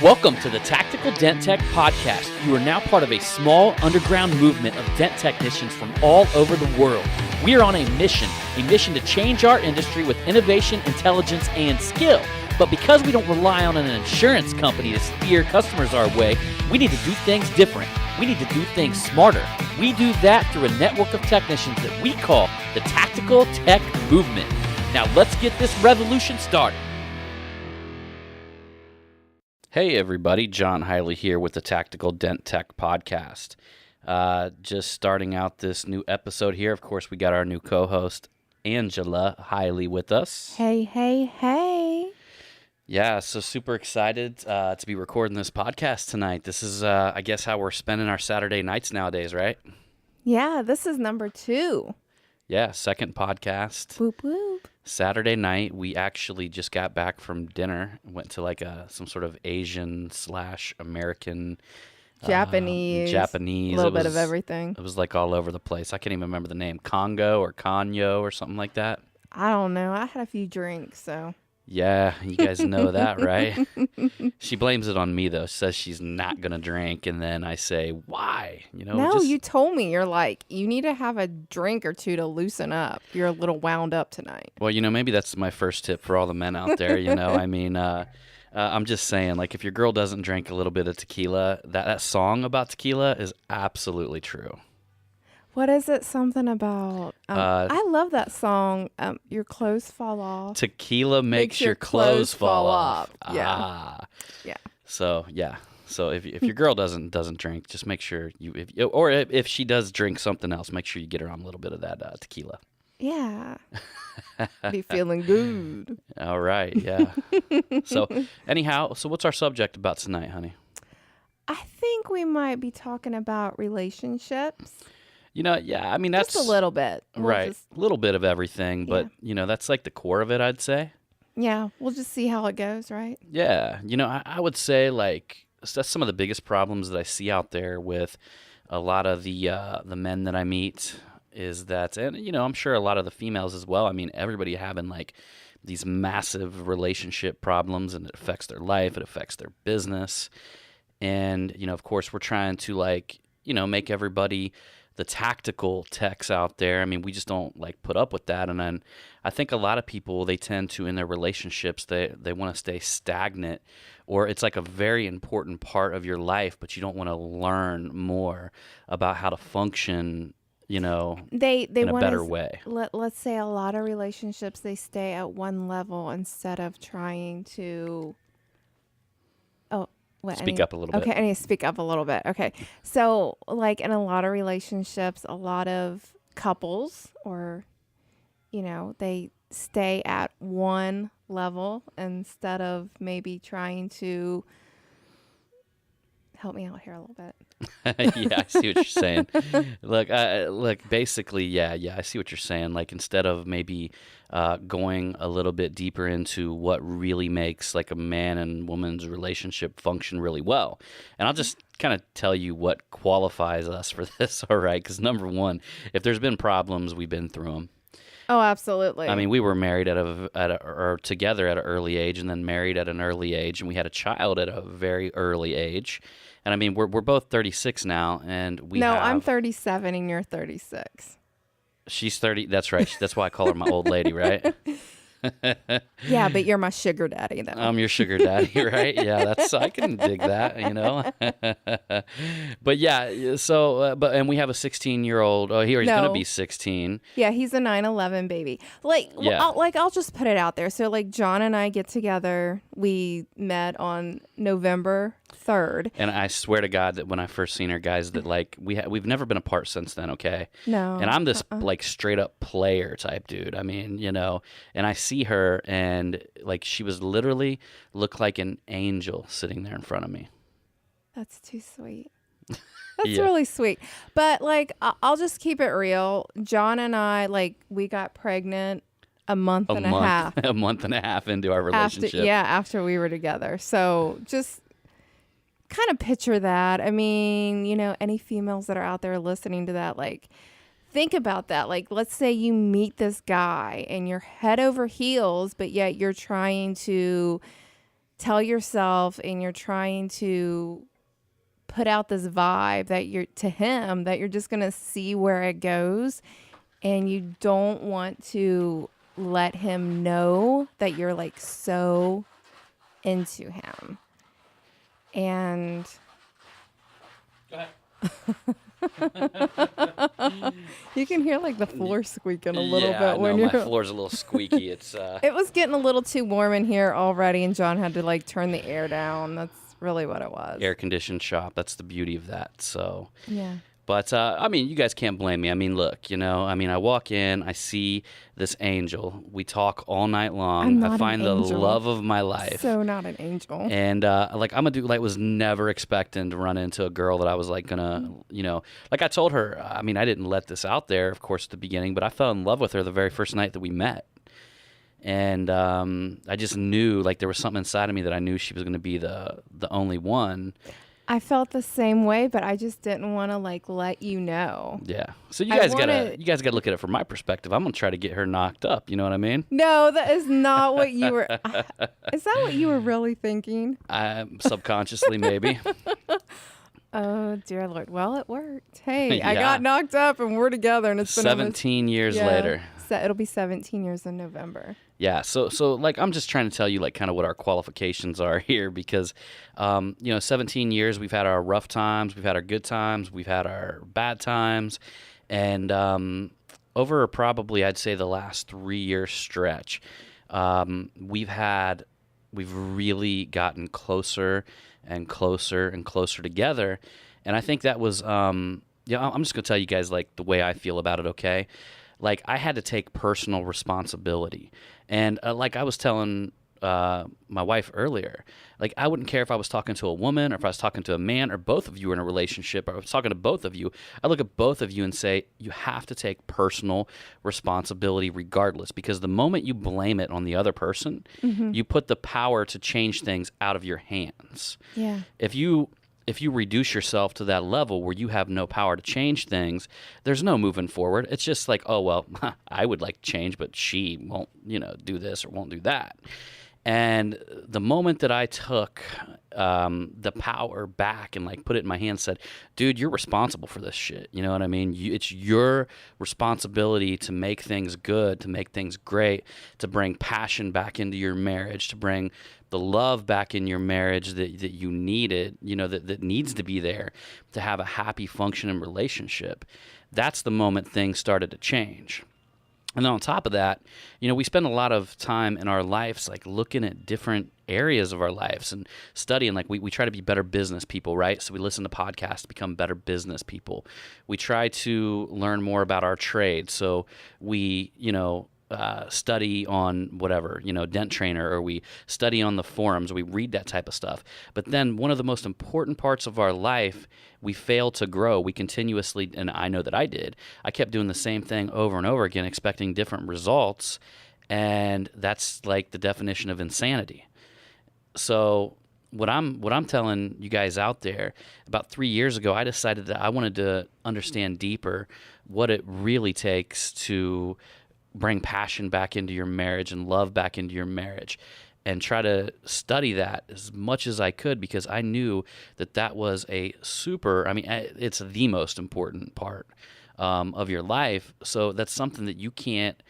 Welcome to the Tactical Dent Tech Podcast. You are now part of a small underground movement of dent technicians from all over the world. We are on a mission to change our industry with innovation, intelligence, and skill. But because we don't rely on an insurance company to steer customers our way, we need to do things different. We need to do things smarter. We do that through a network of technicians that we call the Tactical Tech Movement. Now let's get this revolution started. Hey everybody, John Highley here with the Tactical Dent Tech Podcast. Just starting out this new episode here. Of course, we got our new co-host, Angela Highley, with us. Hey. Yeah, so super excited to be recording this podcast tonight. This is, I guess, how we're spending our Saturday nights nowadays, right? Yeah, this is number 2. Yeah, second podcast. Whoop, whoop. Saturday night, we actually just got back from dinner. Went to like some sort of Asian/American, Japanese. A little bit of everything. It was like all over the place. I can't even remember the name. Congo or Conyo or something like that. I don't know. I had a few drinks, so. Yeah, you guys know that, right? She blames it on me, though. She says she's not going to drink, and then I say, why? No, you told me. You're like, you need to have a drink or two to loosen up. You're a little wound up tonight. Well, maybe that's my first tip for all the men out there, I mean, I'm just saying, like, if your girl doesn't drink a little bit of tequila, that song about tequila is absolutely true. What is it? Something about... I love that song, Your Clothes Fall Off. Tequila makes your clothes fall off. Yeah. Yeah. So, yeah. So, if your girl doesn't drink, just make sure if she does drink something else, make sure you get her on a little bit of that tequila. Yeah. Be feeling good. All right, yeah. So, anyhow, what's our subject about tonight, honey? I think we might be talking about relationships. Yeah, I mean, that's... Just a little bit. Right, a little bit of everything, but, that's like the core of it, I'd say. Yeah, we'll just see how it goes, right? Yeah, I would say, like, that's some of the biggest problems that I see out there with a lot of the men that I meet is that, and, I'm sure a lot of the females as well, I mean, everybody having, like, these massive relationship problems, and it affects their life, it affects their business, and, of course, we're trying to, like, make everybody... the tactical techs out there, I mean, we just don't like put up with that. And then I think a lot of people, they tend to, in their relationships, they want to stay stagnant, or it's like a very important part of your life, but you don't want to learn more about how to function, in a better way. Let's say a lot of relationships, they stay at one level instead of trying to... Speak up a little bit. Okay, I need to speak up a little bit. Okay. So, like, in a lot of relationships, a lot of couples or, they stay at one level instead of maybe trying to... Help me out here a little bit. Yeah, I see what you're saying. Look, basically, yeah, I see what you're saying. Like, instead of maybe going a little bit deeper into what really makes like a man and woman's relationship function really well. And I'll just kind of tell you what qualifies us for this, all right? Because number one, if there's been problems, we've been through them. Oh, absolutely. I mean, we were married or together at an early age, and then married at an early age, and we had a child at a very early age. And I mean, we're both 36 now, and I'm 37 and you're 36. She's 30. That's right. That's why I call her my old lady, right? Yeah, but you're my sugar daddy, though. I'm your sugar daddy, right? Yeah, I can dig that, But yeah, so, and we have a 16-year-old. Oh, he's going to be 16. Yeah, he's a 9/11 baby. I'll just put it out there. So, like, John and I get together. We met on November 3rd. And I swear to God that when I first seen her, guys, that, like, we've never been apart since then, okay? No. And I'm this, like, straight-up player type dude. I mean, and I see her, and like she was literally looked like an angel sitting there in front of me. That's too sweet. That's really sweet. But like, I'll just keep it real. John and I, like, we got pregnant a month and a half into our relationship. After we were together. So just kind of picture that. I mean, any females that are out there listening to that, like, think about that. Like, let's say you meet this guy and you're head over heels, but yet you're trying to tell yourself and you're trying to put out this vibe that you're to him that you're just going to see where it goes, and you don't want to let him know that you're like so into him. And go ahead. You can hear like the floor squeaking a little bit when my floor's a little squeaky. It's It was getting a little too warm in here already, and John had to like turn the air down. That's really what it was. Air conditioned shop. That's the beauty of that. So yeah. But, I mean, you guys can't blame me. I mean, look, I walk in, I see this angel. We talk all night long. I find the love of my life. So not an angel. And, I'm a dude, was never expecting to run into a girl that I was, gonna, I told her, I mean, I didn't let this out there, of course, at the beginning, but I fell in love with her the very first night that we met. And I just knew, there was something inside of me that I knew she was going to be the only one. I felt the same way, but I just didn't want to let you know. Yeah. So you guys gotta look at it from my perspective. I'm gonna try to get her knocked up. You know what I mean? No, that is not what you were. Is that what you were really thinking? Subconsciously, maybe. Oh dear Lord! Well, it worked. Hey, yeah. I got knocked up, and we're together, and it's been 17 years later. It'll be 17 years in November. Yeah, so I'm just trying to tell you kind of what our qualifications are here, because 17 years, we've had our rough times, we've had our good times, we've had our bad times, and over probably I'd say the last 3-year stretch, we've really gotten closer and closer and closer together, and I think that was I'm just gonna tell you guys the way I feel about it. Okay. I had to take personal responsibility. And I was telling my wife earlier, I wouldn't care if I was talking to a woman or if I was talking to a man or both of you were in a relationship or I was talking to both of you. I look at both of you and say, you have to take personal responsibility regardless, because the moment you blame it on the other person, you put the power to change things out of your hands. Yeah. If you reduce yourself to that level where you have no power to change things, there's no moving forward. It's just oh, well, I would like to change, but she won't, do this or won't do that. And the moment that I took the power back and put it in my hand, said, dude, you're responsible for this shit. You know what I mean? It's your responsibility to make things good, to make things great, to bring passion back into your marriage, to bring the love back in your marriage that you needed, that needs to be there to have a happy, functioning relationship. That's the moment things started to change. And then on top of that, we spend a lot of time in our lives looking at different areas of our lives and studying. We try to be better business people, right? So we listen to podcasts to become better business people. We try to learn more about our trade. So we, study on whatever, Dent Trainer, or we study on the forums, we read that type of stuff. But then one of the most important parts of our life, we fail to grow. We continuously, and I know that I did, I kept doing the same thing over and over again, expecting different results. And that's the definition of insanity. So what I'm telling you guys out there, about 3 years ago, I decided that I wanted to understand deeper what it really takes to bring passion back into your marriage and love back into your marriage, and try to study that as much as I could, because I knew that was it's the most important part of your life. So that's something that you can't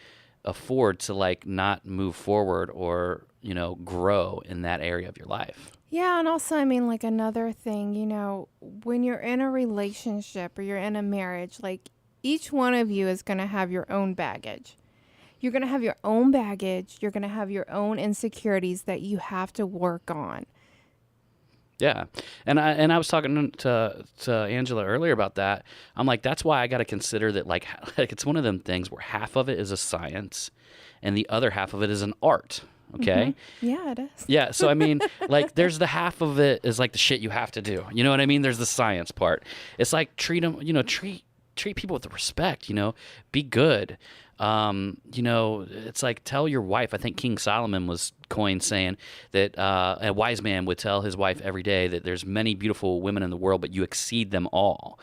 afford to not move forward or, grow in that area of your life. Yeah, and also, another thing, when you're in a relationship or you're in a marriage, each one of you is going to have your own baggage. You're going to have your own baggage. You're going to have your own insecurities that you have to work on. Yeah. And I was talking to Angela earlier about that. I'm that's why I got to consider that it's one of them things where half of it is a science and the other half of it is an art. Okay. Mm-hmm. Yeah, it is. Yeah. So, there's the half of it is the shit you have to do. You know what I mean? There's the science part. It's treat them, treat people with respect, be good. It's tell your wife. I think King Solomon was coined saying that a wise man would tell his wife every day that there's many beautiful women in the world, but you exceed them all.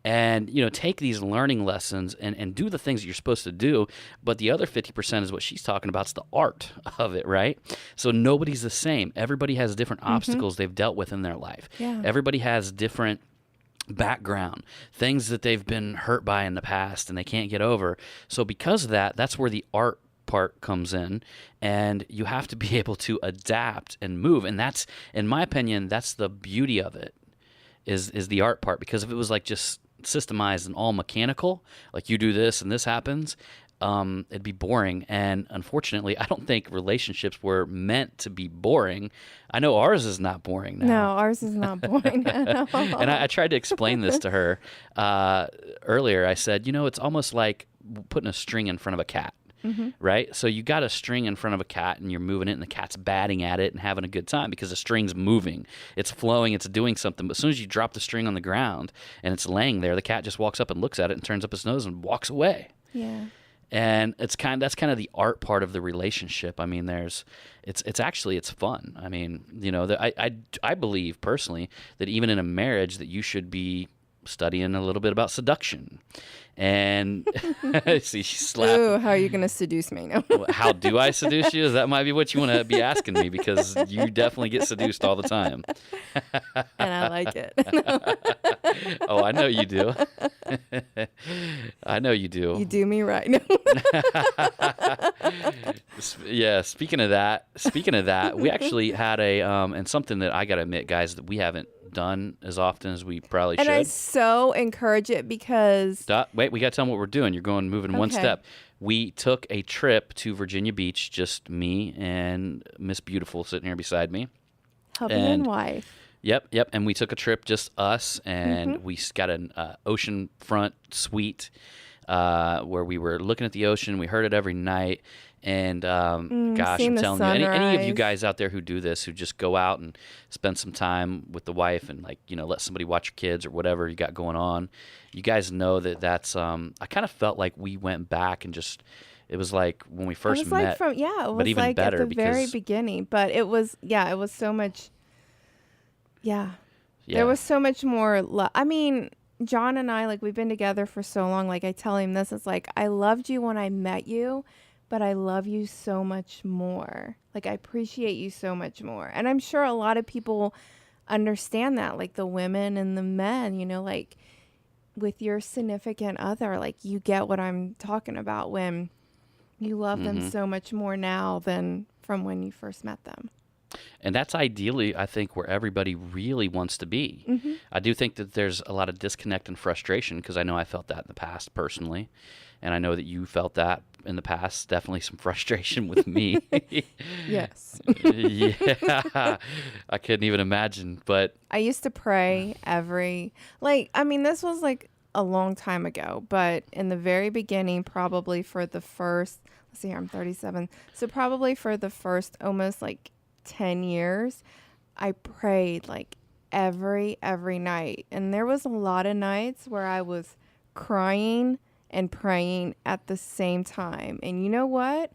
and, take these learning lessons and do the things that you're supposed to do. But the other 50% is what she's talking about. It's the art of it, right? So nobody's the same. Everybody has different obstacles they've dealt with in their life. Yeah. Everybody has different background, things that they've been hurt by in the past and they can't get over. So because of that, that's where the art part comes in, and you have to be able to adapt and move. And that's, in my opinion, that's the beauty of it, is the art part. Because if it was like just systemized and all mechanical, like you do this and this happens, it'd be boring. And unfortunately, I don't think relationships were meant to be boring. I know ours is not boring now. No, ours is not boring at all. And I tried to explain this to her earlier. I said, it's almost like putting a string in front of a cat. Right? So you got a string in front of a cat and you're moving it, and the cat's batting at it and having a good time because the string's moving. It's flowing, it's doing something. But as soon as you drop the string on the ground and it's laying there, the cat just walks up and looks at it and turns up his nose and walks away. Yeah. And that's kind of the art part of the relationship. I mean, it's fun. I mean, I believe personally that even in a marriage that you should be studying a little bit about seduction. And see, she's laughing. Ooh, how are you going to seduce me? No. How do I seduce you? That might be what you want to be asking me, because you definitely get seduced all the time. And I like it. Oh, I know you do. I know you do. You do me right. No. Yeah, speaking of that, we actually had and something that I got to admit, guys, that we haven't done as often as we probably should. And I so encourage it because... Wait, we got to tell them what we're doing. You're moving one step. We took a trip to Virginia Beach, just me and Miss Beautiful sitting here beside me. Hubby and wife. Yep. And we took a trip, just us, and we got an oceanfront suite where we were looking at the ocean. We heard it every night. And gosh, I'm telling you, any of you guys out there who do this, who just go out and spend some time with the wife and let somebody watch your kids or whatever you got going on, you guys know that's. I kind of felt like we went back and just. It was like when we first met. It was but even like better at the very beginning. But it was so much. Yeah. There was so much more. I mean, John and I, we've been together for so long. I tell him this, it's like, I loved you when I met you, but I love you so much more. I appreciate you so much more. And I'm sure a lot of people understand that, the women and the men, with your significant other, you get what I'm talking about when you love them so much more now than from when you first met them. And that's ideally, I think, where everybody really wants to be. I do think that there's a lot of disconnect and frustration, because I know I felt that in the past personally. And I know that you felt that in the past. Definitely some frustration with me. Yes. Yeah. I couldn't even imagine. But I used to pray this was a long time ago, but in the very beginning, probably for the first, let's see here, I'm 37. So probably for the first almost 10 years, I prayed every night. And there was a lot of nights where I was crying and praying at the same time. And you know what?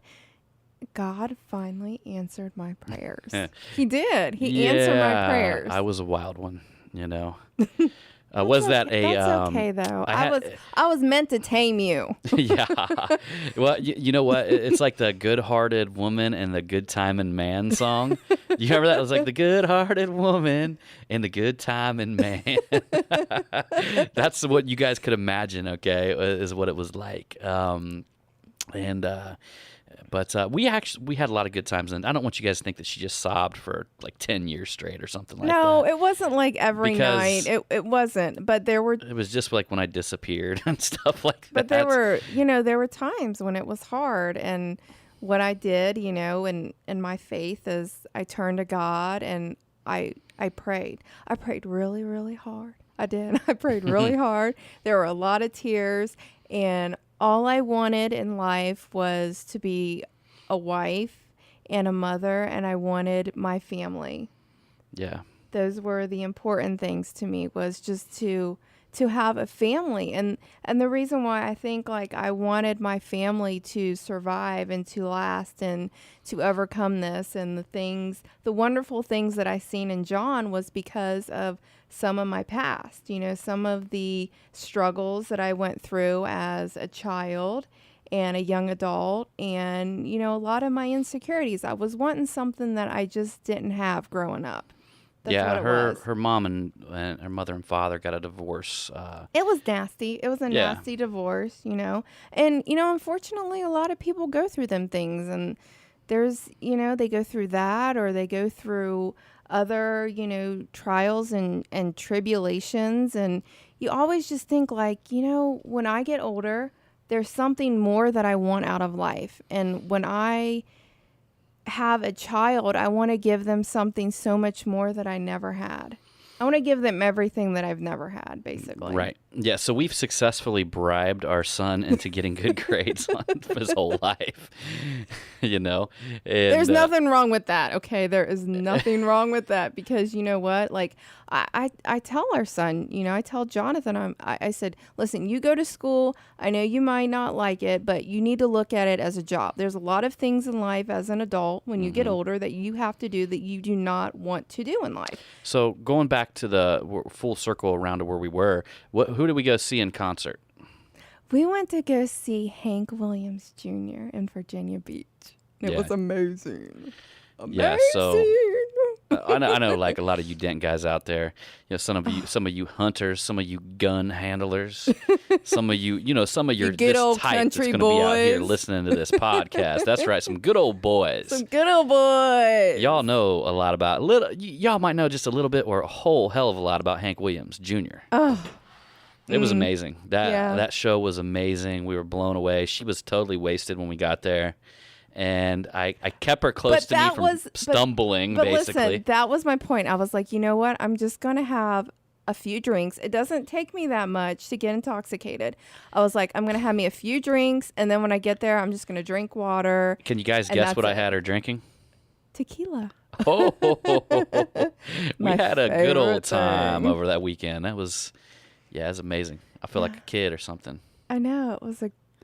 God finally answered my prayers. He did. He answered my prayers. I was a wild one, Was that That's okay though. I was meant to tame you. Yeah. Well, you know what? It's like the good-hearted woman and the good-timing man song. You remember that? It was like the good-hearted woman and the good-timing man. That's what you guys could imagine. Okay, is what it was like. But we had a lot of good times, and I don't want you guys to think that she just sobbed for 10 years straight or something like that. No, it wasn't every night. It wasn't, but there were. It was just when I disappeared and stuff like that. But there were times when it was hard, and what I did, in my faith is I turned to God and I prayed. I prayed really, really hard. I did. I prayed really hard. There were a lot of tears, and all I wanted in life was to be a wife and a mother, and I wanted my family. Yeah. Those were the important things to me, was just to to have a family. And the reason why I think like I wanted my family to survive and to last and to overcome this and the wonderful things that I seen in John was because of some of my past, some of the struggles that I went through as a child and a young adult, and, a lot of my insecurities. I was wanting something that I just didn't have growing up. That's yeah, what it was. her mom and her mother and father got a divorce. It was nasty. It was a nasty divorce, And, unfortunately, a lot of people go through them things. And there's, they go through that, or they go through other, trials and tribulations. And you always just think like, when I get older, there's something more that I want out of life. And when I have a child, I want to give them something so much more that I never had. I want to give them everything that I've never had, basically. Right. Yeah, so we've successfully bribed our son into getting good grades on his whole life, And, there's nothing wrong with that, okay? There is nothing wrong with that because you know what? Like, I tell our son, I tell Jonathan, I said, listen, you go to school. I know you might not like it, but you need to look at it as a job. There's a lot of things in life as an adult when you get older that you have to do that you do not want to do in life. So going back to the full circle around to where we were, who did we go see in concert? We went to go see Hank Williams Jr. in Virginia Beach. It was amazing. Yeah, so I know, like a lot of you dent guys out there, some of you hunters, some of you gun handlers, some of you, some of your good this old type that's country going to be out here boys. listening to this podcast. That's right, some good old boys. Some good old boys. Y'all know a lot about y'all might know just a little bit or a whole hell of a lot about Hank Williams Jr. Oh. It was amazing. That show was amazing. We were blown away. She was totally wasted when we got there. And I kept her close to me from stumbling, but basically. Listen, that was my point. I was like, you know what? I'm just going to have a few drinks. It doesn't take me that much to get intoxicated. I was like, I'm going to have me a few drinks, and then when I get there, I'm just going to drink water. Can you guys guess what I had her drinking? Tequila. Oh, we had a good old time thing. over that weekend. That was, it was amazing. I feel like a kid or something. I know.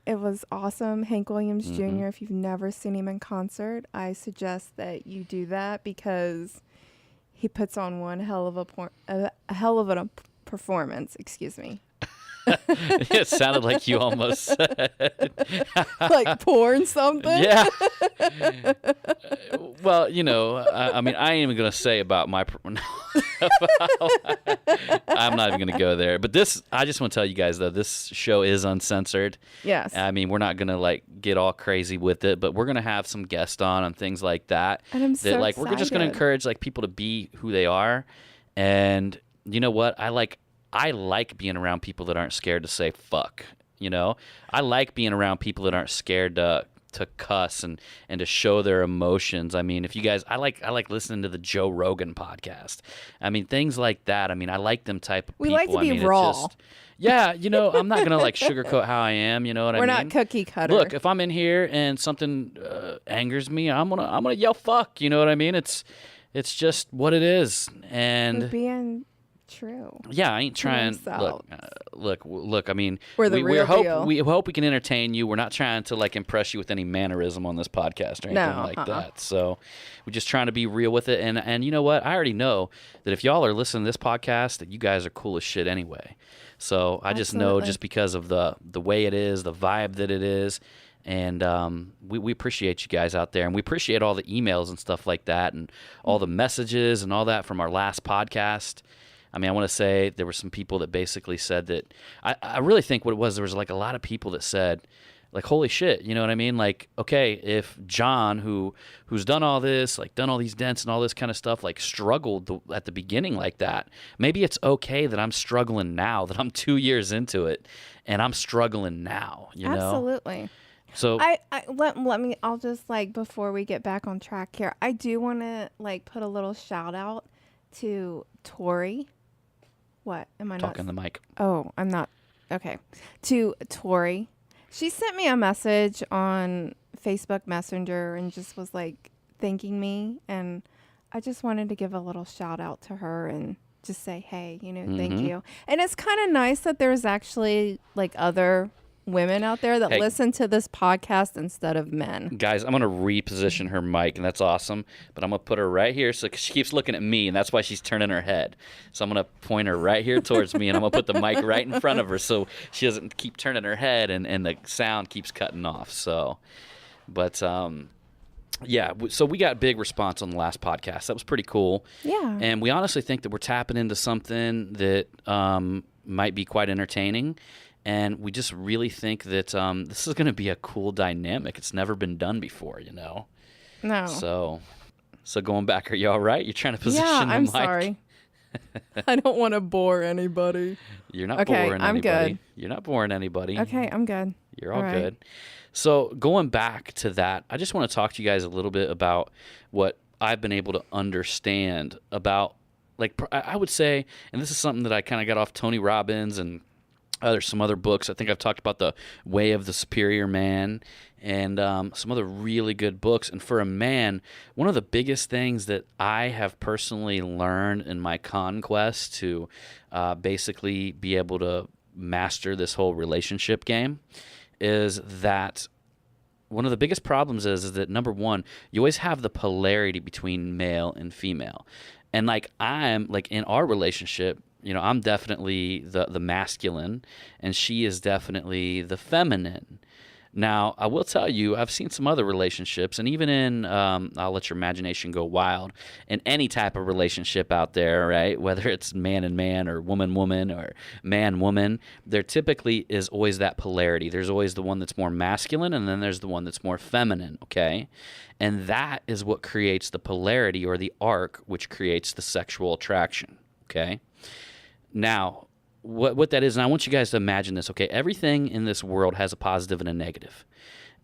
It was awesome. Hank Williams Jr., if you've never seen him in concert, I suggest that you do that because he puts on one hell of a performance. Excuse me. It sounded like you almost said. Like pouring something? Yeah. Well, I mean, I ain't even going to say about my... I'm not even going to go there. But I just want to tell you guys, though, this show is uncensored. Yes. I mean, we're not going to, get all crazy with it, but we're going to have some guests on and things like that. And I'm so excited. We're just going to encourage, people to be who they are. And you know what? I like being around people that aren't scared to say fuck. I like being around people that aren't scared to cuss and to show their emotions. I mean, if you guys, I like listening to the Joe Rogan podcast. I mean, things like that. I mean, I like them type of people. We like to be raw. I'm not gonna sugarcoat how I am. You know what I mean? We're not cookie cutter. Look, if I'm in here and something angers me, I'm gonna yell fuck. You know what I mean? It's just what it is. And we're being true. Yeah, I ain't trying. Look. I mean, we're the real deal. We hope we can entertain you. We're not trying to impress you with any mannerism on this podcast or anything like that. So we're just trying to be real with it. And you know what? I already know that if y'all are listening to this podcast, that you guys are cool as shit anyway. So I just know just because of the way it is, the vibe that it is. And we appreciate you guys out there. And we appreciate all the emails and stuff like that and all the messages and all that from our last podcast. I mean, I want to say there were some people that basically said that I really think what it was, there was a lot of people that said, holy shit, you know what I mean? Okay, if John, who's done all this, done all these dents and all this kind of stuff, struggled at the beginning like that, maybe it's okay that I'm struggling now, that I'm 2 years into it and I'm struggling now, you know? Absolutely. So let me, I'll just before we get back on track here, I do want to put a little shout out to Tori. What? Am I talking the mic? Oh, I'm not. Okay. To Tori. She sent me a message on Facebook Messenger and just was thanking me. And I just wanted to give a little shout out to her and just say, hey, you know, Mm-hmm. thank you. And it's kind of nice that there's actually like other women out there that listen to this podcast instead of men. Guys, I'm going to reposition her mic, and that's awesome. But I'm going to put her right here so she keeps looking at me, and that's why she's turning her head. So I'm going to point her right here towards me, and I'm going to put the mic right in front of her so she doesn't keep turning her head and the sound keeps cutting off. So, but yeah, so we got big response on the last podcast. That was pretty cool. Yeah. And we honestly think that we're tapping into something that might be quite entertaining. And we just really think that this is going to be a cool dynamic. It's never been done before, you know? No. So going back, are you all right? You're trying to position the mic. I'm sorry. I don't want to bore anybody. You're not boring I'm anybody. good. You're not boring anybody. Okay, I'm good. You're all good. So going back to that, I just want to talk to you guys a little bit about what I've been able to understand about, like, I would say, and this is something that I kind of got off Tony Robbins and there's some other books. I think I've talked about The Way of the Superior Man and some other really good books. And for a man, one of the biggest things that I have personally learned in my conquest to basically be able to master this whole relationship game is that one of the biggest problems is that, number one, you always have the polarity between male and female. And like I'm like in our relationship, you know, I'm definitely the masculine, and she is definitely the feminine. Now, I will tell you, I've seen some other relationships, and even in, I'll let your imagination go wild, in any type of relationship out there, right, whether it's man and man or woman or man-woman, there typically is always that polarity. There's always the one that's more masculine, and then there's the one that's more feminine, okay? And that is what creates the polarity or the arc, which creates the sexual attraction, okay? Now, what that is, and I want you guys to imagine this, okay? Everything in this world has a positive and a negative.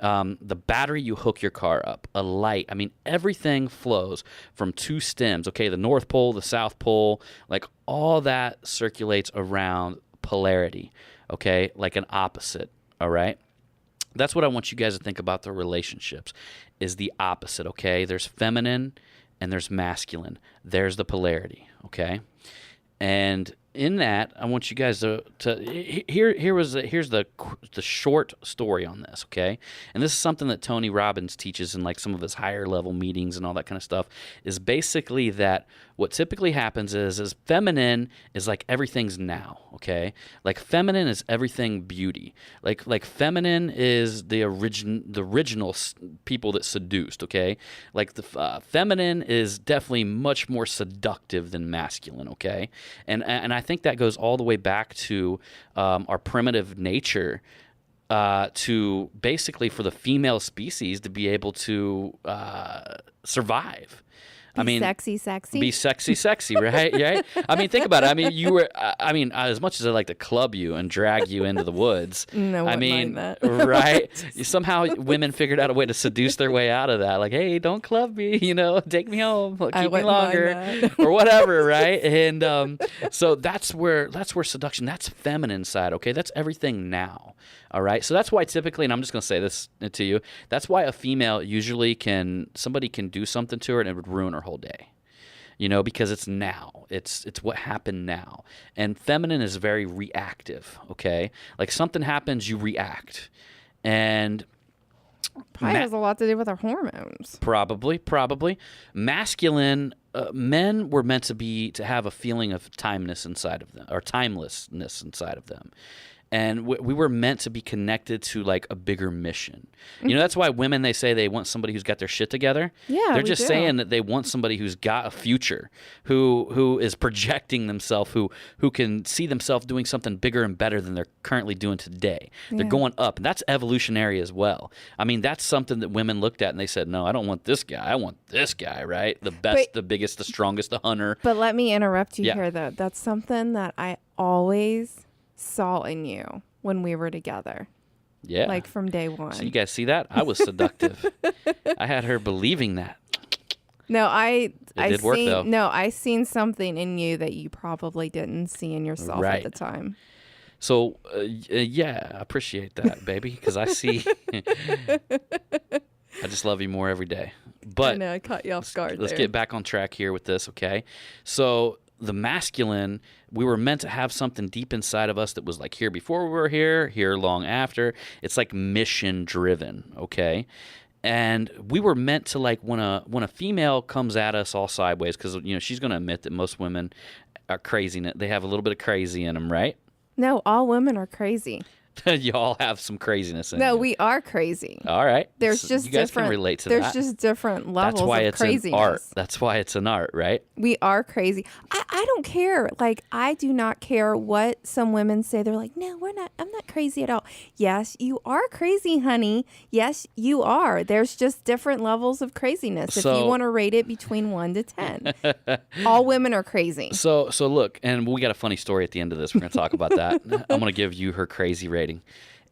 The battery you hook your car up, a light, I mean, everything flows from two stems, okay? The North Pole, the South Pole, like all that circulates around polarity, okay? Like an opposite, all right? That's what I want you guys to think about the relationships, is the opposite, okay? There's feminine and there's masculine. There's the polarity, okay? And in that, I want you guys to here's the short story on this, okay? And this is something that Tony Robbins teaches in like some of his higher level meetings and all that kind of stuff, is basically that what typically happens is feminine is like everything's now, okay? Like feminine is everything beauty. Like feminine is the original people that seduced, okay? Like the feminine is definitely much more seductive than masculine, okay? And I think that goes all the way back to our primitive nature, to basically for the female species to be able to survive. Be sexy, right? Right? I mean, think about it. I mean, you were. I mean, as much as I like to club you and drag you into the woods, no, I mean, mind that. right? Somehow women figured out a way to seduce their way out of that. Like, hey, don't club me, you know, take me home, keep me longer, or whatever, right? And so that's where seduction. That's feminine side. Okay, that's everything now. All right, so that's why typically, and I'm just going to say this to you, that's why a female usually somebody can do something to her and it would ruin her whole day, you know, because it's now. It's what happened now. And feminine is very reactive, okay? Like something happens, you react. And probably has a lot to do with our hormones. Probably. Masculine, men were meant to have a feeling of timelessness inside of them. And we were meant to be connected to like a bigger mission. You know, that's why women, they say they want somebody who's got their shit together. Yeah, they're just saying that they want somebody who's got a future, who is projecting themselves, who can see themselves doing something bigger and better than they're currently doing today. Yeah. They're going up, and that's evolutionary as well. I mean, that's something that women looked at and they said, no, I don't want this guy. I want this guy, right? The best, the biggest, the strongest, the hunter. But let me interrupt you here, though. That's something that I always saw in you when we were together. Yeah. Like from day one. So you guys see that? I was seductive. I had her believing that. No, I seen something in you that you probably didn't see in yourself at the time. So, yeah, I appreciate that, baby, because I see. I just love you more every day. But I know, I caught you off guard. Let's get back on track here with this, okay? So the masculine, we were meant to have something deep inside of us that was like here before we were here long after. It's like mission driven, okay? And we were meant to, like, when a female comes at us all sideways, because, you know, she's going to admit that most women are crazy. They have a little bit of crazy in them, right? No, all women are crazy. Y'all have some craziness in you. No, we are crazy. All right. There's just you guys different. can relate to there's that. just different levels That's why of it's craziness. an art. That's why it's an art, right? We are crazy. I don't care. Like, I do not care what some women say. They're like, no, I'm not crazy at all. Yes, you are crazy, honey. Yes, you are. There's just different levels of craziness. If you want to rate it between 1 to 10, all women are crazy. So look, and we got a funny story at the end of this. We're going to talk about that. I'm going to give you her crazy rating.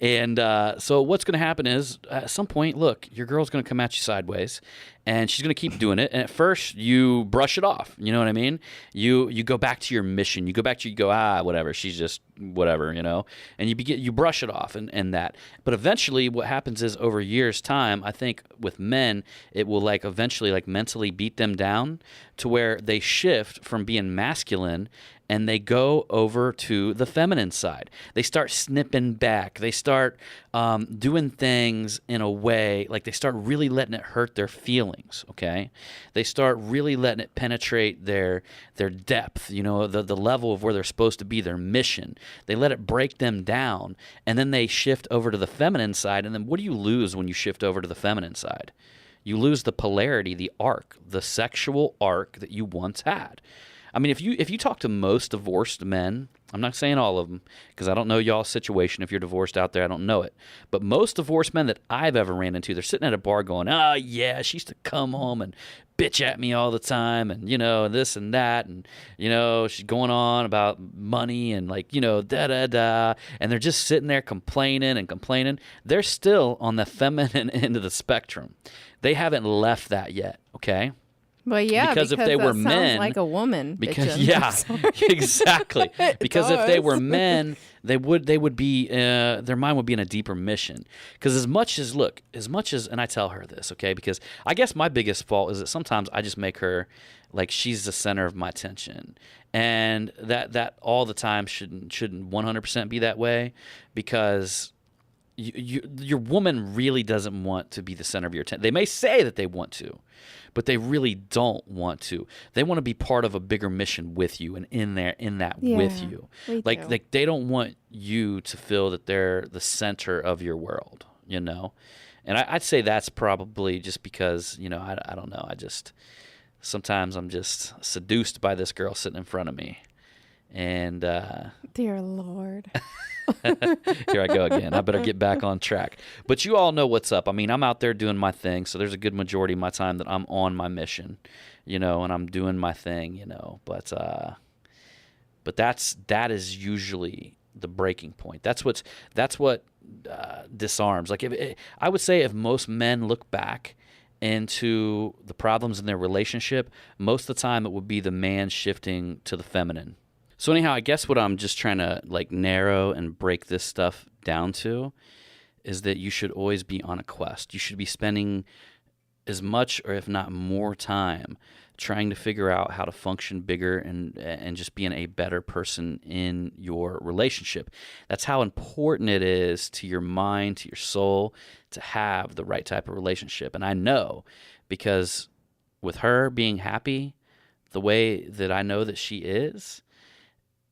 And so what's going to happen is at some point, look, your girl's going to come at you sideways, and she's going to keep doing it. And at first, you brush it off. You know what I mean? You go back to your mission. You go, whatever. She's just whatever, you know. And you brush it off and that. But eventually, what happens is over years' time, I think with men, it will like eventually like mentally beat them down to where they shift from being masculine and they go over to the feminine side. They start snipping back. They start doing things in a way, like they start really letting it hurt their feelings, okay? They start really letting it penetrate their depth, you know, the level of where they're supposed to be, their mission. They let it break them down, and then they shift over to the feminine side, and then what do you lose when you shift over to the feminine side? You lose the polarity, the arc, the sexual arc that you once had. I mean, if you talk to most divorced men, I'm not saying all of them because I don't know y'all's situation. If you're divorced out there, I don't know it. But most divorced men that I've ever ran into, they're sitting at a bar going, oh, yeah, she used to come home and bitch at me all the time and, you know, this and that. And, you know, she's going on about money and, like, you know, da-da-da. And they're just sitting there complaining and complaining. They're still on the feminine end of the spectrum. They haven't left that yet, okay? Well, yeah, because if they were men, like a woman. Because yeah, exactly. Because if they were men, they would be their mind would be in a deeper mission. Because as much as and I tell her this, okay? Because I guess my biggest fault is that sometimes I just make her like she's the center of my attention, and that all the time shouldn't 100% be that way, because your woman really doesn't want to be the center of your attention. They may say that they want to, but they really don't want to. They want to be part of a bigger mission with you and in that with you. Like they don't want you to feel that they're the center of your world, you know? And I'd say that's probably just because, you know, I don't know. Sometimes I'm just seduced by this girl sitting in front of me. And dear Lord. Here I go again. I better get back on track. But you all know what's up. I mean, I'm out there doing my thing, so there's a good majority of my time that I'm on my mission, you know, and I'm doing my thing, you know. But that is usually the breaking point. That's what disarms. Like I would say if most men look back into the problems in their relationship, most of the time it would be the man shifting to the feminine. So anyhow, I guess what I'm just trying to like narrow and break this stuff down to is that you should always be on a quest. You should be spending as much or if not more time trying to figure out how to function bigger and just being a better person in your relationship. That's how important it is to your mind, to your soul, to have the right type of relationship. And I know because with her being happy the way that I know that she is,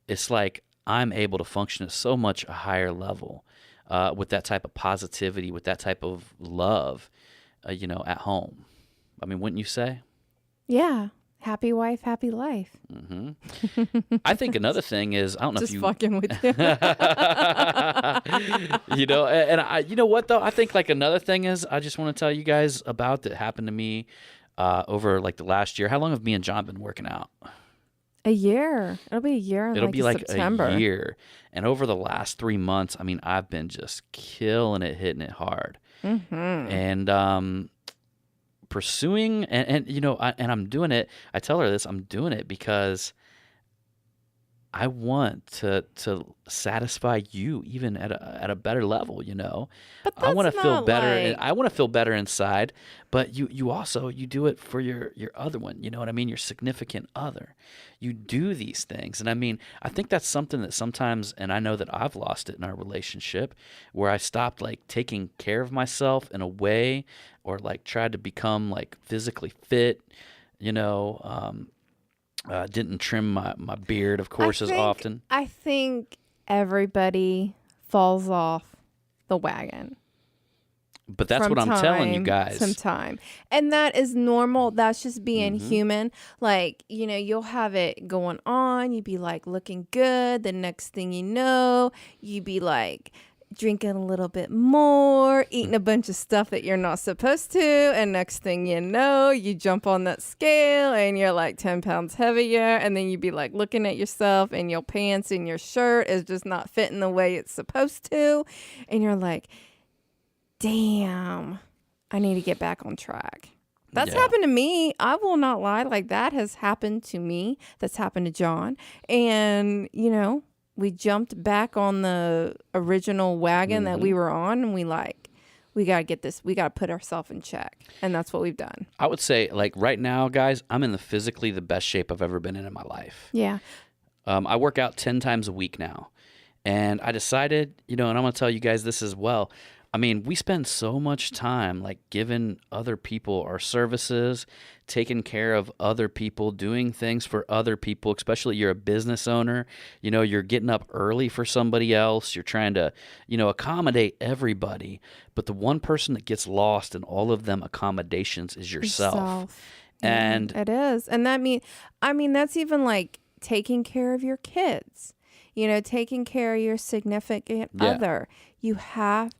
it's like I'm able to function at so much a higher level with that type of positivity, with that type of love, you know, at home. I mean, wouldn't you say? Yeah. Happy wife, happy life. Mm-hmm. I think another thing is, I don't know just if you... fucking with you. You know, and you know what, though? I think like another thing is, I just want to tell you guys about that happened to me over like the last year. How long have me and John been working out? A year. It'll be a year in It'll be like September. A year. And over the last 3 months, I mean, I've been just killing it, hitting it hard. Mm-hmm. And pursuing, and you know, and I'm doing it. I tell her this, I'm doing it because I want to satisfy you even at a better level, But I want that's to feel not better like, I want to feel better inside, but you also you do it for your other one, you know what I mean? Your significant other. You do these things. And I mean, I think that's something that sometimes, and I know that I've lost it in our relationship, where I stopped like taking care of myself in a way, or like tried to become like physically fit, you know, didn't trim my beard, of course, as often. I think everybody falls off the wagon. But that's From what I'm telling you Some guys. time. And that is normal. That's just being Mm-hmm. human. Like, you'll have it going on. You be like looking good. The next thing you know, you be like drinking a little bit more, eating a bunch of stuff that you're not supposed to. And next thing you know, you jump on that scale and you're like 10 pounds heavier. And then you be like looking at yourself and your pants and your shirt is just not fitting the way it's supposed to. And you're like, damn, I need to get back on track. That's happened to me. I will not lie. Like, that has happened to me. That's happened to John. And, we jumped back on the original wagon that we were on, and we got to get this. We got to put ourselves in check. And that's what we've done. I would say, like, right now, guys, I'm in physically the best shape I've ever been in my life. Yeah. I work out 10 times a week now. And I decided, and I'm going to tell you guys this as well. I mean, we spend so much time like giving other people our services, taking care of other people, doing things for other people, especially you're a business owner, you're getting up early for somebody else. You're trying to, accommodate everybody. But the one person that gets lost in all of them accommodations is yourself. And it is. And that's even like taking care of your kids, taking care of your significant other. You have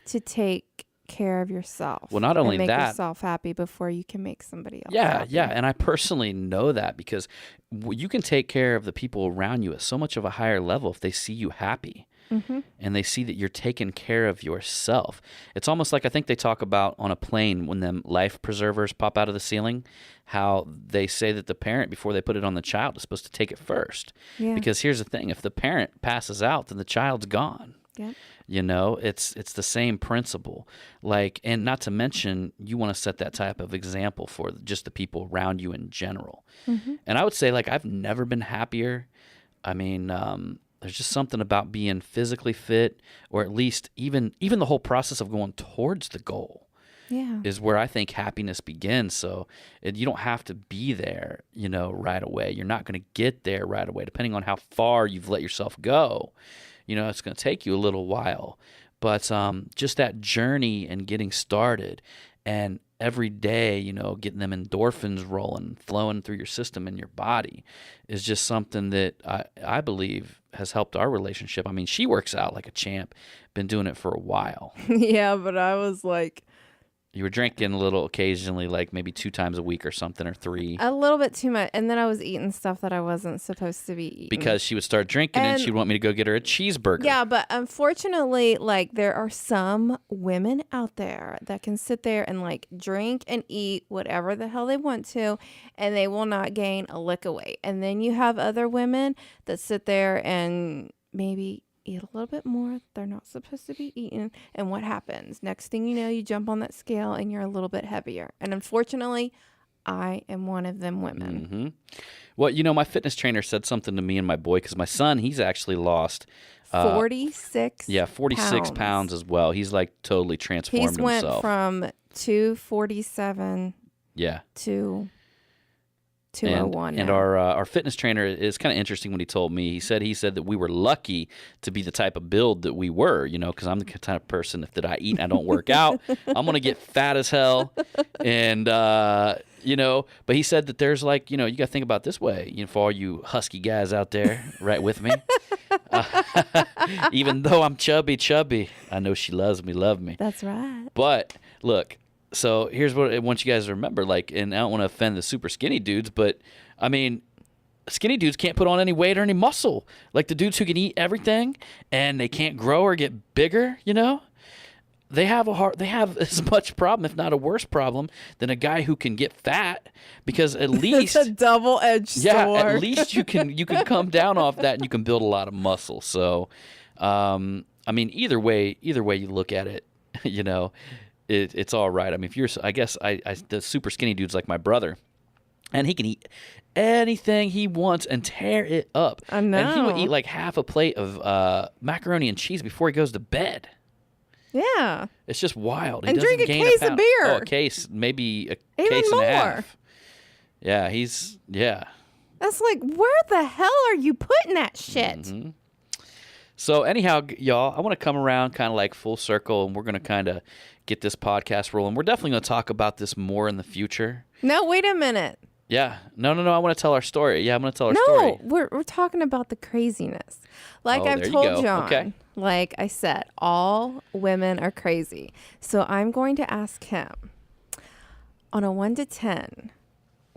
to take care of yourself. Well, not only and make that, yourself happy before you can make somebody else happy. Yeah. And I personally know that because you can take care of the people around you at so much of a higher level if they see you happy. Mm-hmm. And they see that you're taking care of yourself. It's almost like I think they talk about on a plane when them life preservers pop out of the ceiling, how they say that the parent, before they put it on the child, is supposed to take it first. Yeah. Because here's the thing. If the parent passes out, then the child's gone. Yeah. It's the same principle. Like, and not to mention, you want to set that type of example for just the people around you in general. Mm-hmm. And I would say, like, I've never been happier. I mean, there's just something about being physically fit, or at least even the whole process of going towards the goal. Yeah. Is where I think happiness begins. So you don't have to be there, right away. You're not going to get there right away, depending on how far you've let yourself go. It's going to take you a little while, but just that journey and getting started, and every day, getting them endorphins rolling, flowing through your system and your body is just something that I believe has helped our relationship. I mean, she works out like a champ, been doing it for a while. Yeah, but I was like, you were drinking a little occasionally, like maybe 2 times a week or something, or 3. A little bit too much. And then I was eating stuff that I wasn't supposed to be eating. Because she would start drinking and she'd want me to go get her a cheeseburger. Yeah, but unfortunately, like, there are some women out there that can sit there and like drink and eat whatever the hell they want to, and they will not gain a lick of weight. And then you have other women that sit there and maybe eat a little bit more. They're not supposed to be eating. And what happens? Next thing you know, you jump on that scale and you're a little bit heavier. And unfortunately, I am one of them women. Mm-hmm. Well, my fitness trainer said something to me and my boy, because my son, he's actually lost 46 46 pounds as well. He's like totally transformed himself. He's went from 247 to 201. And our fitness trainer is kind of interesting when he told me. He said that we were lucky to be the type of build that we were, because I'm the type of person, if I eat and I don't work out, I'm going to get fat as hell. And, but he said that there's like, you got to think about it this way, for all you husky guys out there, right with me. Even though I'm chubby, I know she loves me, That's right. But look, so here's what I want you guys to remember, like, and I don't want to offend the super skinny dudes, but I mean, skinny dudes can't put on any weight or any muscle. Like the dudes who can eat everything and they can't grow or get bigger, they have as much problem, if not a worse problem, than a guy who can get fat, because at least it's a double-edged sword. At least you can come down off that and you can build a lot of muscle. So, I mean, either way you look at it, you know, it's all right. I mean, if you're, I guess the super skinny dude's like my brother, and he can eat anything he wants and tear it up. I know. And he would eat like half a plate of macaroni and cheese before he goes to bed. Yeah. It's just wild. And drink a case of beer. Oh, a case, maybe a Even case more. and a half. Yeah, That's like, where the hell are you putting that shit? Mm-hmm. So anyhow, y'all, I want to come around kind of like full circle, and we're going to kind of get this podcast rolling. We're definitely going to talk about this more in the future. No, wait a minute. Yeah. No. I want to tell our story. Yeah, I'm going to tell our story. No, we're talking about the craziness. Like Oh, I've there you told go. John, Okay. like I said, all women are crazy. So I'm going to ask him, on a 1 to 10,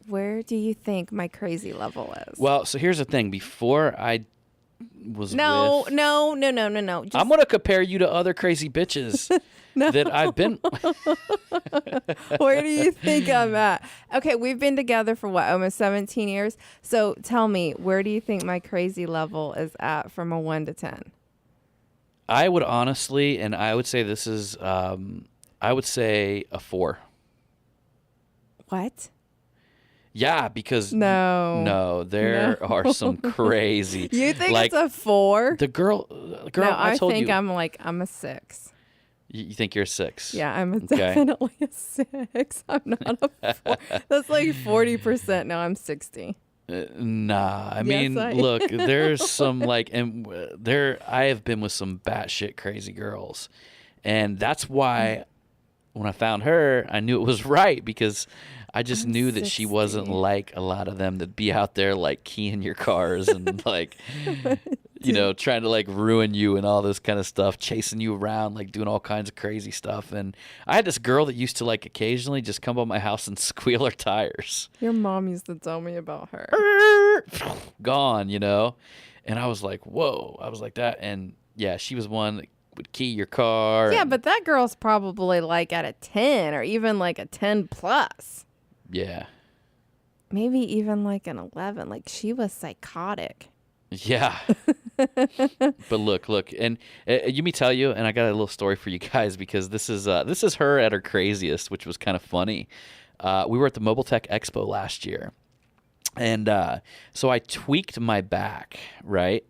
where do you think my crazy level is? Well, so here's the thing. Before I was No. with... Just, I'm going to compare you to other crazy bitches that I've been... where do you think I'm at? Okay, we've been together for what, almost 17 years? So tell me, where do you think my crazy level is at from a 1 to 10? I would honestly, and I would say this is, I would say a 4. What? Yeah, because No, there are some crazy. You think like, it's a 4? the girl. No, I told think you. I'm a 6. You think you're a 6? Yeah, I'm definitely a 6. I'm not a 4. That's like 40%. No, I'm 60. Nah, I Yes, mean, I look, there's some like, and I have been with some batshit crazy girls, and that's why when I found her, I knew it was right, because I just I'm knew that she 60. wasn't like a lot of them that be out there like keying your cars and like, you know, trying to like ruin you and all this kind of stuff, chasing you around, like doing all kinds of crazy stuff. And I had this girl that used to like occasionally just come by my house and squeal her tires. Your mom used to tell me about her. Gone, you know? And I was like, whoa. I was like that. And yeah, she was one that would key your car. Yeah, but that girl's probably like at a 10 or even like a 10 plus. Yeah. Maybe even like an 11. Like she was psychotic. Yeah. But look, and you me tell you, and I got a little story for you guys, because this is her at her craziest, which was kind of funny. We were at the Mobile Tech Expo last year, and so I tweaked my back, right?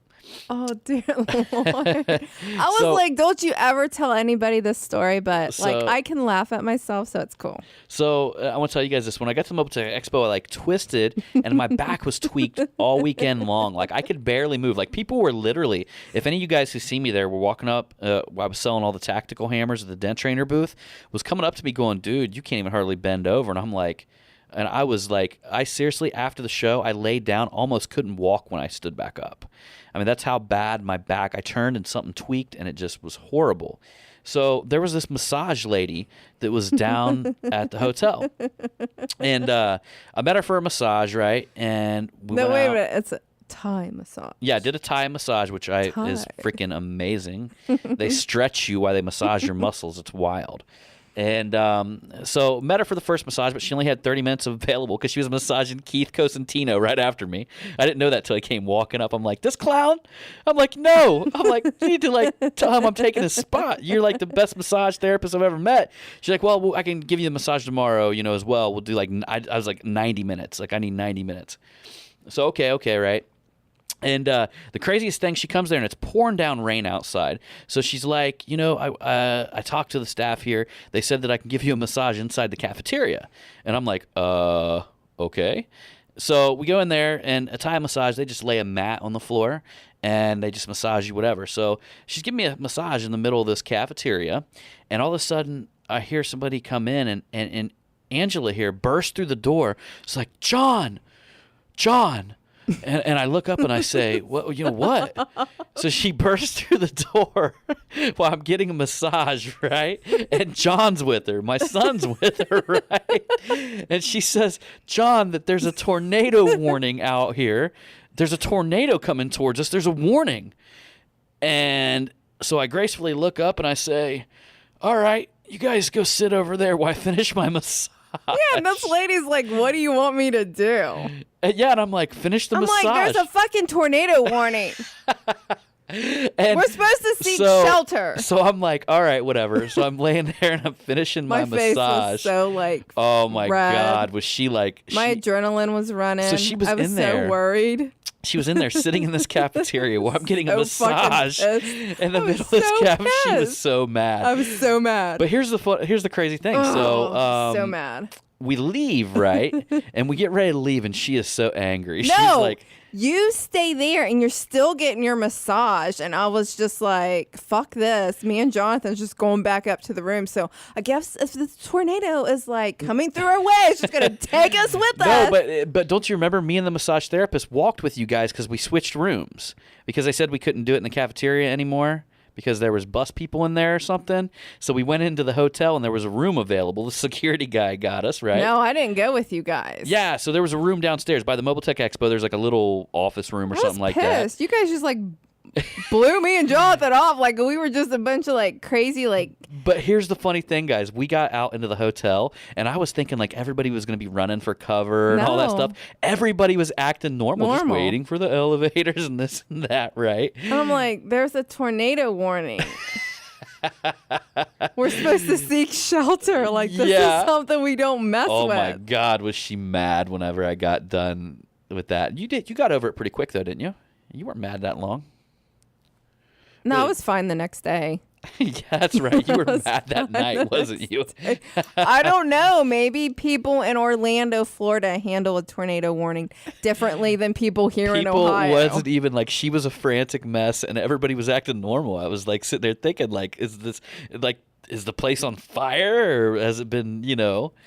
Oh, dear Lord. I was like, don't you ever tell anybody this story, but like I can laugh at myself, so it's cool. So I want to tell you guys this. When I got to the Mobile Tech Expo, I like twisted, and my back was tweaked all weekend long. Like I could barely move. Like people were literally, if any of you guys who see me there were walking up, I was selling all the tactical hammers at the Dent Trainer booth, was coming up to me going, dude, you can't even hardly bend over. And I'm like, and I was like, I seriously, after the show, I laid down, almost couldn't walk when I stood back up. I mean, that's how bad my back, I turned and something tweaked, and it just was horrible. So there was this massage lady that was down at the hotel. And I met her for a massage, right? And we went wait a out. minute. It's a Thai massage. Yeah, I did a Thai massage, which is freaking amazing. They stretch you while they massage your muscles. It's wild. And so met her for the first massage, but she only had 30 minutes available because she was massaging Keith Cosentino right after me. I didn't know that till I came walking up. I'm like, this clown? I'm like, no. I'm like, you need to like tell him I'm taking his spot. You're like the best massage therapist I've ever met. She's like, well, I can give you the massage tomorrow, you know, as well. We'll do like, I was like 90 minutes. Like I need 90 minutes. So, okay, right. And the craziest thing, she comes there and it's pouring down rain outside. So she's like, you know, I talked to the staff here. They said that I can give you a massage inside the cafeteria. And I'm like, okay. So we go in there, and a Thai massage, they just lay a mat on the floor and they just massage you whatever. So she's giving me a massage in the middle of this cafeteria. And all of a sudden I hear somebody come in, and Angela here burst through the door. It's like, John. And I look up and I say, "What? You know what?" So she bursts through the door while I'm getting a massage, right? And John's with her. My son's with her, right? And she says, "John, that there's a tornado warning out here. There's a tornado coming towards us. There's a warning." And so I gracefully look up and I say, all right, you guys go sit over there while I finish my massage. Yeah, and this lady's like, what do you want me to do? And I'm like, finish the massage. I'm like, there's a fucking tornado warning. And we're supposed to seek shelter. So I'm like, all right, whatever. So I'm laying there and I'm finishing my face massage. Was so like, oh my red. God, was she like? My adrenaline was running. So she was I was in there. so worried. She was in there sitting in this cafeteria while I'm getting a massage in the middle of this cafe. She was so mad. I was so mad. But here's the crazy thing. So mad. We leave, right? And we get ready to leave, and she is so angry. No, she's like, you stay there, and you're still getting your massage. And I was just like, fuck this. Me and Jonathan's just going back up to the room. So I guess if the tornado is like coming through our way, it's just going to take us with us. No, but don't you remember me and the massage therapist walked with you guys because we switched rooms because they said we couldn't do it in the cafeteria anymore because there was bus people in there or something. So we went into the hotel and there was a room available. The security guy got us, right? No, I didn't go with you guys. Yeah, so there was a room downstairs by the Mobile Tech Expo. There's like a little office room or something like that. You guys just like blew me and Jonathan off like we were just a bunch of like crazy like. But here's the funny thing, guys. We got out into the hotel, and I was thinking like everybody was going to be running for cover and all that stuff. Everybody was acting normal, just waiting for the elevators and this and that, right? And I'm like, there's a tornado warning. We're supposed to seek shelter. Like, this is something we don't mess with. Oh, my God, was she mad whenever I got done with that. You got over it pretty quick, though, didn't you? You weren't mad that long. No, I was fine the next day. Yeah, that's right. You were mad that night, wasn't you? I don't know. Maybe people in Orlando, Florida handle a tornado warning differently than people here in Ohio. People wasn't even like, she was a frantic mess and everybody was acting normal. I was like sitting there thinking like, is the place on fire or has it been,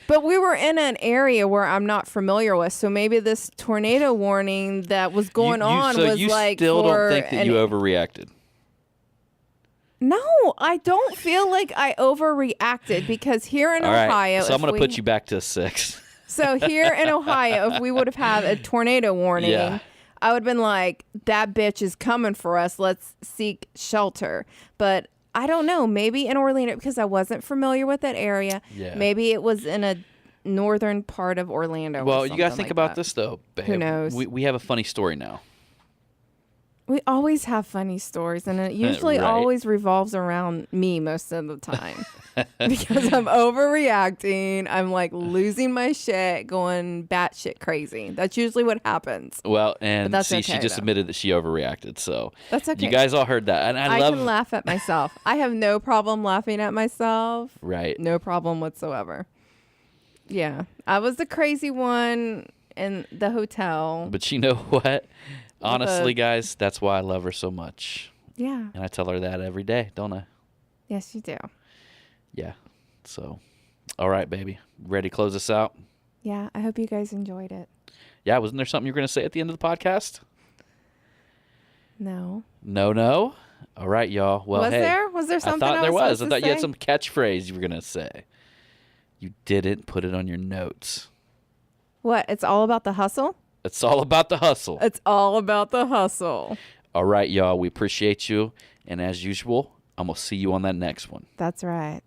But we were in an area where I'm not familiar with. So maybe this tornado warning that was going on was like. You still don't think that you overreacted? No, I don't feel like I overreacted because here in Ohio. Right, so I'm going to put you back to a 6. So here in Ohio, if we would have had a tornado warning, I would have been like, that bitch is coming for us. Let's seek shelter. But I don't know. Maybe in Orlando, because I wasn't familiar with that area. Yeah. Maybe it was in a northern part of Orlando. Well, you got to think about this, though, babe. Who knows? We have a funny story now. We always have funny stories, and it usually always revolves around me most of the time because I'm overreacting. I'm like losing my shit, going batshit crazy. That's usually what happens. Well, and she just admitted that she overreacted, so that's okay. You guys all heard that, and I can laugh at myself. I have no problem laughing at myself. Right. No problem whatsoever. Yeah, I was the crazy one in the hotel. But you know what? Honestly, guys, that's why I love her so much. Yeah. And I tell her that every day, don't I? Yes, you do. Yeah. So, all right, baby. Ready to close this out? Yeah, I hope you guys enjoyed it. Yeah, wasn't there something you were going to say at the end of the podcast? No. No? All right, y'all. Well, Was there something I thought there was. I thought you had some catchphrase you were going to say. You didn't put it on your notes. What? It's all about the hustle? It's all about the hustle. It's all about the hustle. All right, y'all. We appreciate you. And as usual, I'm going to see you on that next one. That's right.